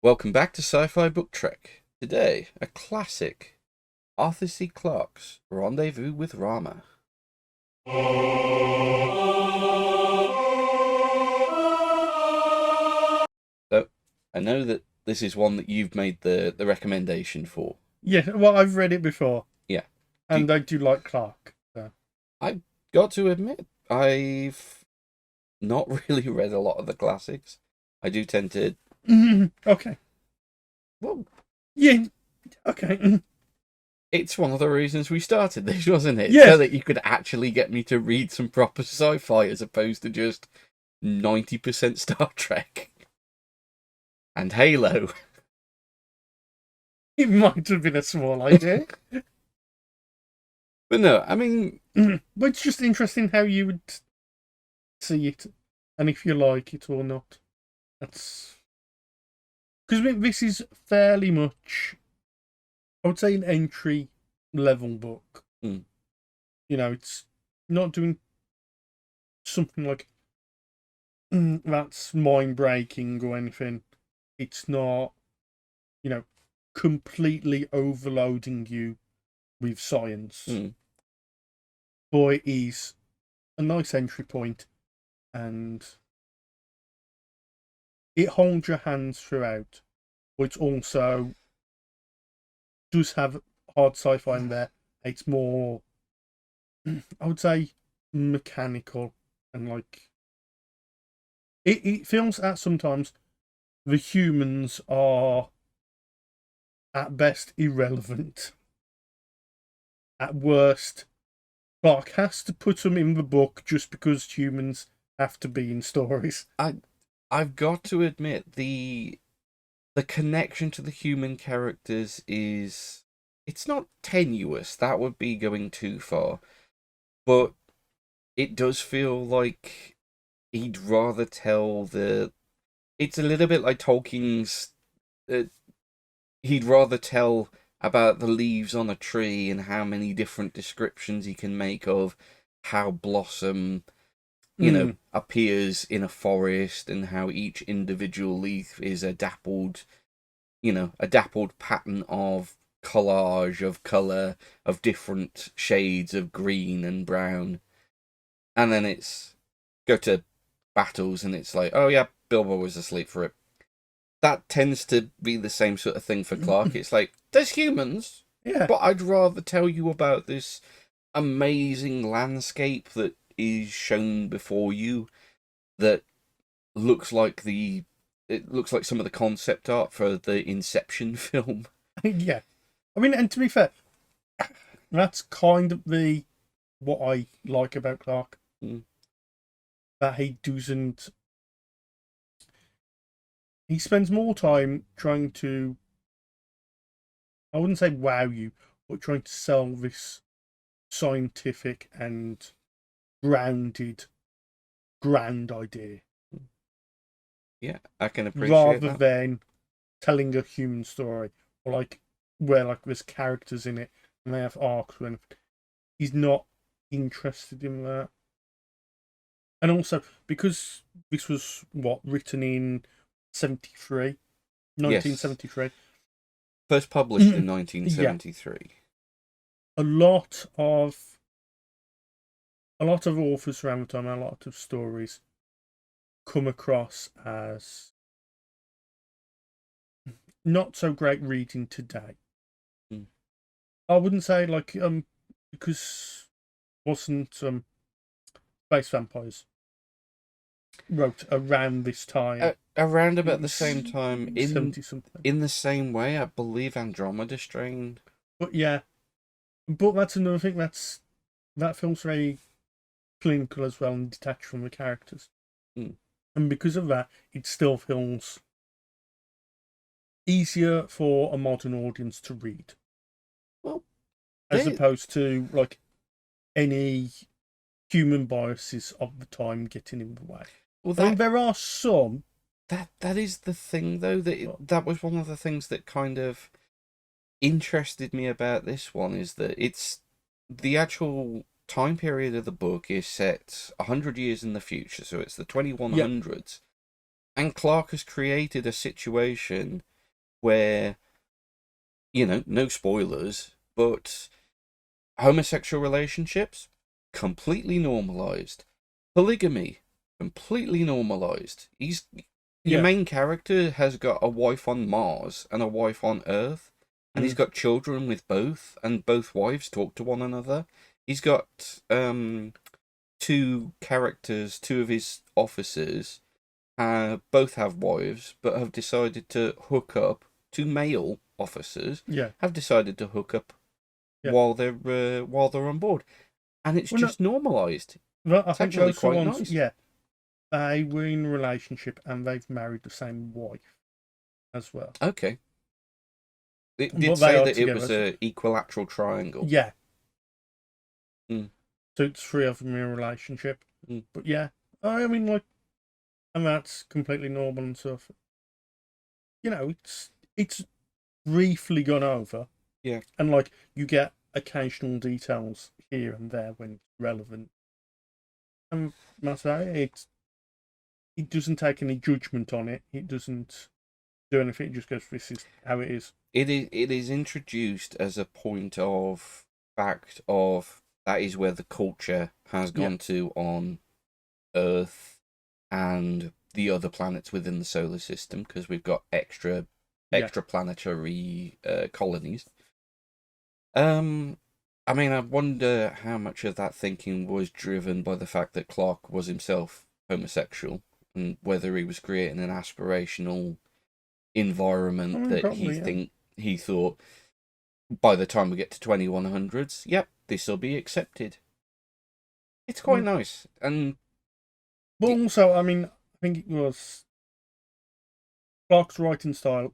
Welcome back to Sci-Fi Book Trek. Today, a classic, Arthur C. Clarke's Rendezvous with Rama. So, I know that this is one that you've made the recommendation for. Yeah, well, I've read it before, Yeah. Do and I do like Clarke. So. I've got to admit, I've not really read a lot of the classics. I do tend to, Okay. well, Yeah. Okay. it's one of the reasons we started this, wasn't it? So Yes. that you could actually get me to read some proper sci-fi as opposed to just 90% Star Trek and Halo. It might have been a small idea. But no, I mean, But it's just interesting how you would see it, and if you like it or not. That's because this is fairly much, I would say, an entry level book. mm, It's not doing something like that's mind breaking or anything. It's not, you know, completely overloading you with science. mm, But it is a nice entry point, and it holds your hands throughout. But it also does have hard sci-fi in there. It's more, I would say, mechanical, and like it feels that sometimes the humans are at best irrelevant. At worst, Clarke has to put them in the book just because humans have to be in stories. I I've got to admit the connection to the human characters is, it's not tenuous. That would be going too far. But it does feel like he'd rather tell the. It's a little bit like Tolkien's. Uh, he'd rather tell about the leaves on a tree and how many different descriptions he can make of how blossom, Mm. appears in a forest and how each individual leaf is a dappled pattern of collage of colour of different shades of green and brown. And then it's go to battles and it's like, oh yeah, Bilbo was asleep for it. That tends to be the same sort of thing for Clarke. It's like, there's humans, Yeah. but I'd rather tell you about this amazing landscape that is shown before you that looks like it looks like some of the concept art for the Inception film. Yeah. I mean, and to be fair, that's kind of the what I like about Clarke. Mm. That he doesn't. He spends more time trying to. I wouldn't say wow you, but trying to sell this scientific and grounded, grand idea, Yeah, I can appreciate rather that. than telling a human story or like where like there's characters in it and they have arcs. When he's not interested in that. And also because this was what written in 73, Yes, 1973. first published in Yeah, 1973. a lot of a lot of authors around the time, a lot of stories come across as not so great reading today. Mm. I wouldn't say like because wasn't Space Vampires wrote around this time. Around It about the same was time, 70 something. in the same way, I believe Andromeda Strain. But yeah, but that's another thing. That film's very clinical as well and detached from the characters. Mm. And because of that, it still feels easier for a modern audience to read, Well, as they opposed to like any human biases of the time getting in the way. well I mean, that there are some. that is the thing though, that was one of the things that kind of interested me about this one, is that it's the actual time period of the book is set 100 years in the future, so it's the Yeah, 2100s, and Clarke has created a situation where, no spoilers, but homosexual relationships completely normalized, polygamy completely normalized. Your Yeah. main character has got a wife on Mars and a wife on Earth, and he's Mm. got children with both, and both wives talk to one another. He's got two characters, two of his officers, both have wives, but have decided to hook up. Two male officers Yeah. have decided to hook up Yeah. while they're on board, and it's Well, no, just normalized. I It's think actually those are the quite ones. nice. Yeah, they were in a relationship and they've married the same wife as well. Okay, it did But they say are that it was together. a equilateral triangle. Yeah. Mm, So it's three of them in a relationship. mm. But yeah, I mean, like, and that's completely normal and stuff. It's briefly gone over, Yeah, and like you get occasional details here and there when it's relevant. And that's it doesn't take any judgment on it. It doesn't do anything. It just goes, "This is how it is." it is introduced as a point of fact of that is where the culture has Yeah, gone to on Earth and the other planets within the solar system, because we've got yeah, extraplanetary colonies. Um, I mean, I wonder how much of that thinking was driven by the fact that Clarke was himself homosexual, and whether he was creating an aspirational I environment mean, that probably, yeah. he thought by the time we get to 2100s, yep, this will be accepted. It's quite Mm. nice, and But also, I mean, I think it was Clark's writing style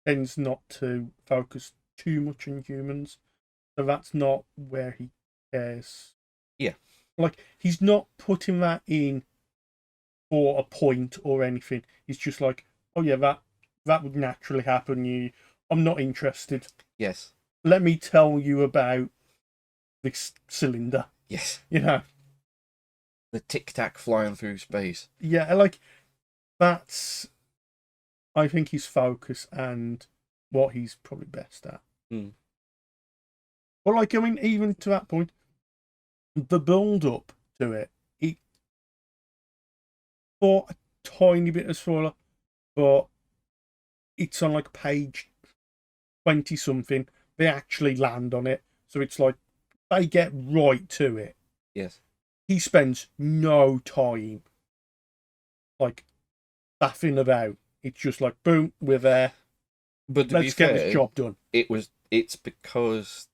tends not to focus too much on humans, so that's not where he cares. yeah, Like, he's not putting that in for a point or anything. He's just like, oh yeah, that would naturally happen. I'm not interested. yes, Let me tell you about this cylinder. yes, You know, the tic tac flying through space. yeah, like that's I think his focus and what he's probably best at. Mm. But like, I mean, even to that point, the build up to it for a tiny bit of spoiler, but it's on like page 20 something. They actually land on it, so it's like they get right to it. Yes, He spends no time like faffing about. It's just like, boom, we're there. but to be Let's get this fair, job done. it's because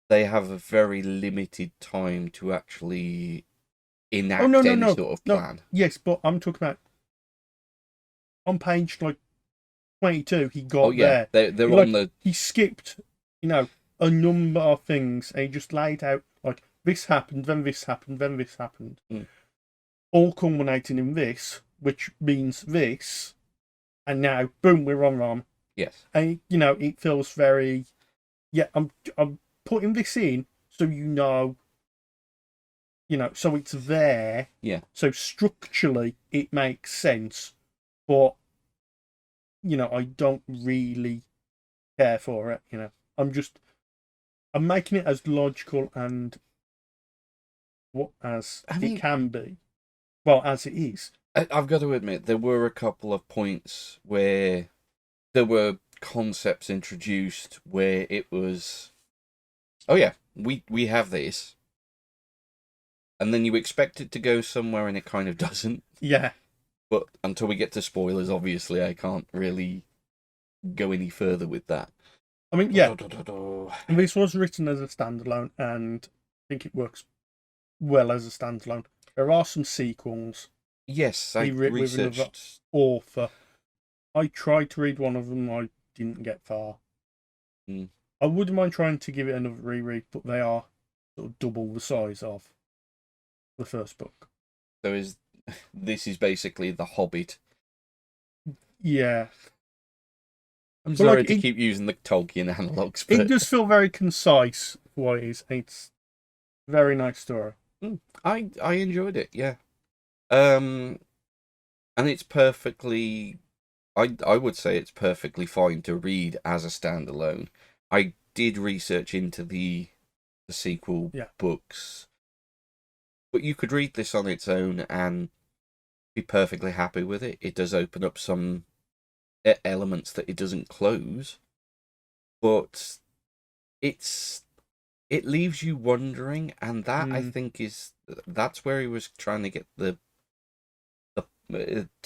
they have a very limited time to actually Oh no, enact no, any no, sort of no. plan. Yes, but I'm talking about on page like 22. He Oh got yeah, there. they're on Like the he skipped, a number of things, and he just laid out like this happened, then this happened, then this happened, mm, all culminating in this, which means this, and now boom, we're on Ram. yes, And it feels very, yeah. I'm putting this in so so it's there. yeah. So structurally, it makes sense, but I don't really care for it. I'm just I'm making it as logical and what as I it mean, can be, well as it is. I've got to admit there were a couple of points where there were concepts introduced where it was, oh yeah, we have this, and then you expect it to go somewhere and it kind of doesn't. Yeah, But until we get to spoilers, obviously, I can't really go any further with that. I mean, yeah, this was written as a standalone, and I think it works well as a standalone. There are some sequels Yes, he I writ with another researched. author. I tried to read one of them, I didn't get far. Mm, I wouldn't mind trying to give it another reread, but they are sort of double the size of the first book. so this is basically the Hobbit. Yeah, I'm but sorry like to keep using the Tolkien analogs, it but does feel very concise for what it is. It's a very nice story. I enjoyed it. Yeah. Um, and it's perfectly I would say it's perfectly fine to read as a standalone. I did research into the sequel Yeah. books, but you could read this on its own and be perfectly happy with it. It does open up some elements that it doesn't close, but it's it leaves you wondering, and that I Mm. think that's where he was trying to get to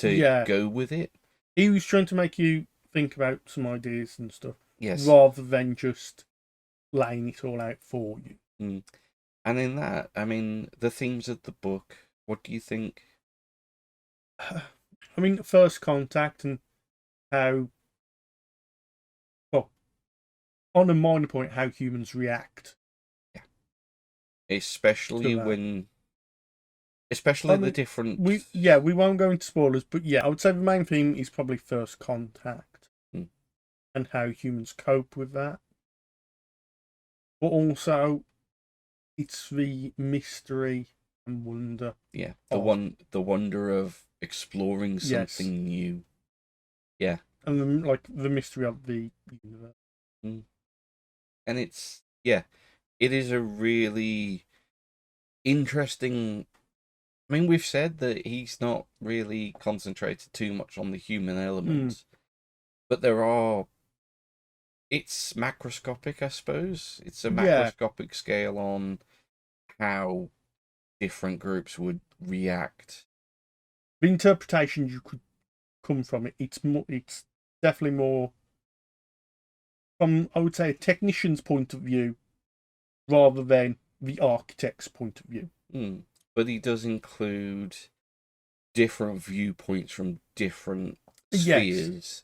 Yeah. go with it. He was trying to make you think about some ideas and stuff Yes. rather than just laying it all out for you. Mm. And in that, I mean, the themes of the book, what do you think? I mean, first contact and how, well, on a minor point, how humans react Yeah. Especially to that. when, I especially the mean, different. we won't go into spoilers, but yeah, I would say the main theme is probably first contact Mm, and how humans cope with that. But also, it's the mystery and wonder yeah, of, the wonder of exploring yes, something new. Yeah. and the mystery of the universe. Mm. And yeah, it is a really interesting. I mean, we've said that he's not really concentrated too much on the human Mm, elements, but there are. It's macroscopic, I suppose. It's a yeah, macroscopic scale on how different groups would react. the interpretation you could come from it, it's definitely more from, I would say, a technician's point of view rather than the architect's point of view. Mm. But he does include different viewpoints from different Yes, spheres.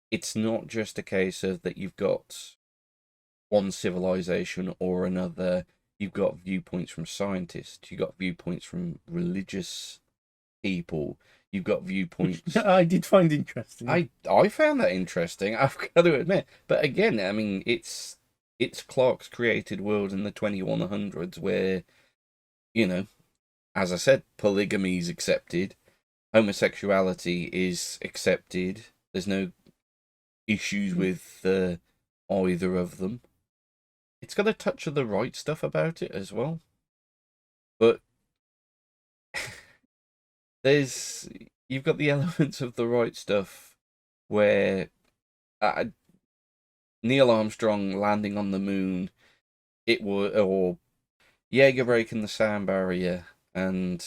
It's not just a case of that you've got one civilization or another. You've got viewpoints from scientists. You've got viewpoints from religious people. You've got which viewpoints. I did find interesting. I found that interesting. I've got to admit, but again, I mean, it's Clarke's created world in the 2100s where you know, as I said, polygamy is accepted, homosexuality is accepted. There's no issues with either of them. It's got a touch of the right stuff about it as well, but there's you've got the elements of the right stuff where uh, Neil Armstrong landing on the moon, it was or Jaeger breaking the sound barrier, and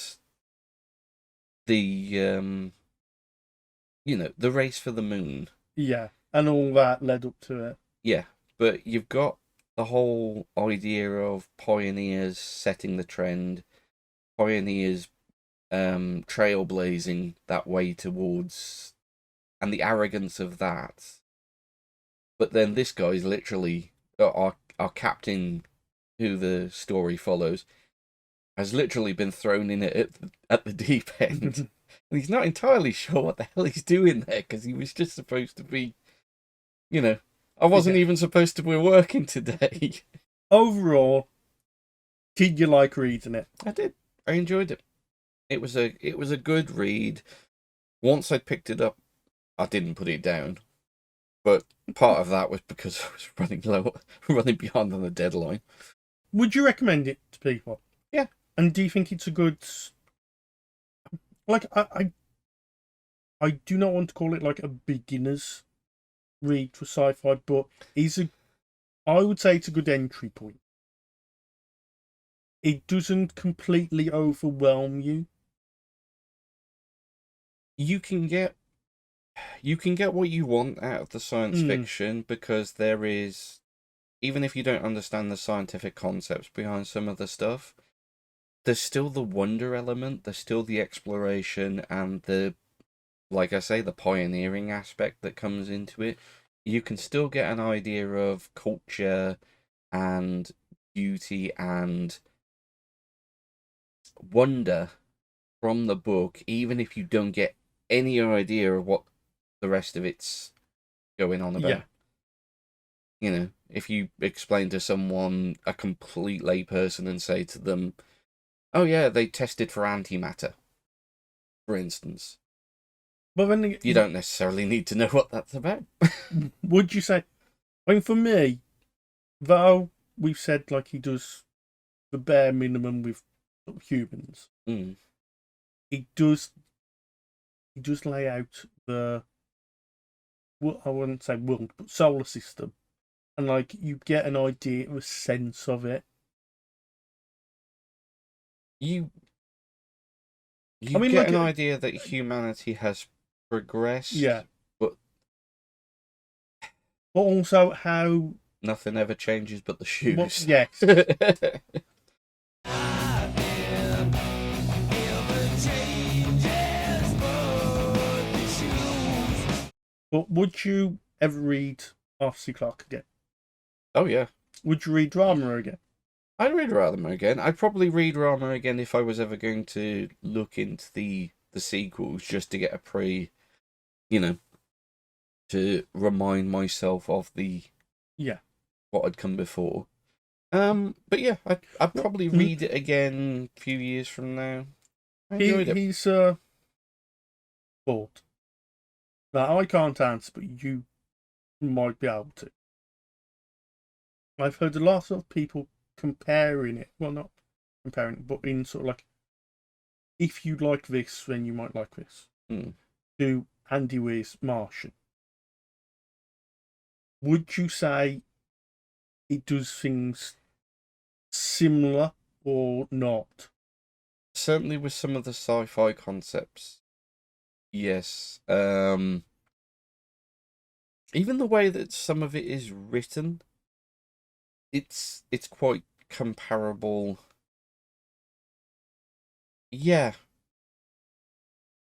the the race for the moon. Yeah, and all that led up to it. Yeah, but you've got the whole idea of pioneers setting the trend, pioneers trailblazing that way towards, and the arrogance of that. But then this guy's literally our captain, who the story follows, has literally been thrown in it at the deep end. And he's not entirely sure what the hell he's doing there because he was just supposed to be, you know, I wasn't Yeah. even supposed to be working today. Overall, did you like reading it? I did. I enjoyed it. It was a good read. Once I picked it up, I didn't put it down. But part of that was because I was running low, running behind on the deadline. Would you recommend it to people? Yeah. And do you think it's a good, like, I do not want to call it like a beginner's read for sci-fi, but I would say it's a good entry point. It doesn't completely overwhelm you. You can get you can get what you want out of the science Mm, fiction because there is, even if you don't understand the scientific concepts behind some of the stuff, there's still the wonder element, there's still the exploration and like I say, the pioneering aspect that comes into it. You can still get an idea of culture and beauty and wonder from the book, even if you don't get any idea of what the rest of it's going on yeah. about. If you explain to someone, a complete layperson, and say to them, oh, yeah, they tested for antimatter, for instance. But then You don't necessarily need to know what that's about. would you say? I mean, for me, though we've said like he does the bare minimum with humans, Mm. he does lay out the, well, I wouldn't say world, but solar system, and like you get an idea, a sense of it. You I you mean, get like, an idea that humanity has yeah, progressed, but but also how, nothing ever changes but the well, shoes. yes, but would you ever read Arthur C. Clarke again? Oh yeah. Would you read Rama again? I'd read Rama again. I'd probably read Rama again if I was ever going to look into the sequels just to get a you know, to remind myself of the Yeah. what had come before. But yeah, I'd probably read it again a few years from now. I enjoyed it. He's thought. Now I can't answer, but you might be able to. I've heard a lot of people comparing it. Well, not comparing it, but in sort of like, if you like this, then you might like this. Mm. To Andy Weir's Martian. Would you say it does things similar or not? Certainly with some of the sci-fi concepts, yes. Even the way that some of it is written, it's quite comparable. Yeah.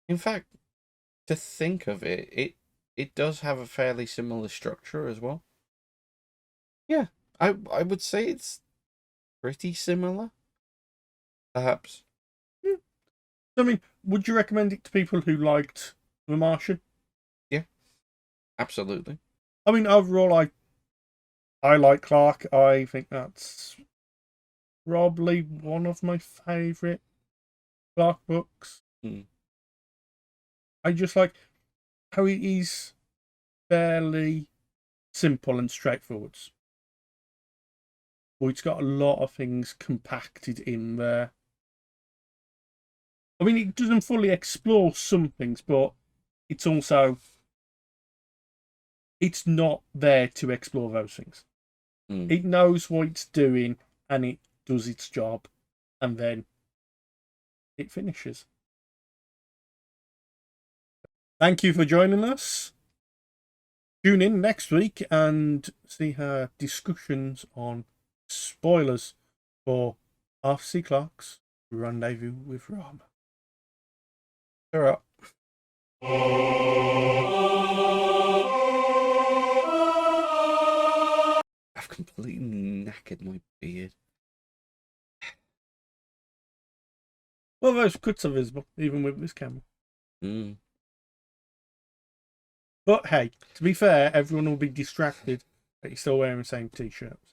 In fact, to think of it, it does have a fairly similar structure as well. Yeah, I would say it's pretty similar, perhaps. I mean, would you recommend it to people who liked The Martian? Yeah, absolutely. I mean, overall, I like Clarke. I think that's probably one of my favourite Clarke books. Mm. I just like how it is fairly simple and straightforward. But it's got a lot of things compacted in there. I mean, it doesn't fully explore some things, but it's also, it's not there to explore those things. Mm. It knows what it's doing and it does its job, and then it finishes. Thank you for joining us. Tune in next week and see her discussions on spoilers for Arthur C. Clarke's Rendezvous with Rama. All right. I've completely knackered my beard. Well, those cuts are visible, even with this camera. Mm. But hey, to be fair, everyone will be distracted that you're still wearing the same t-shirts.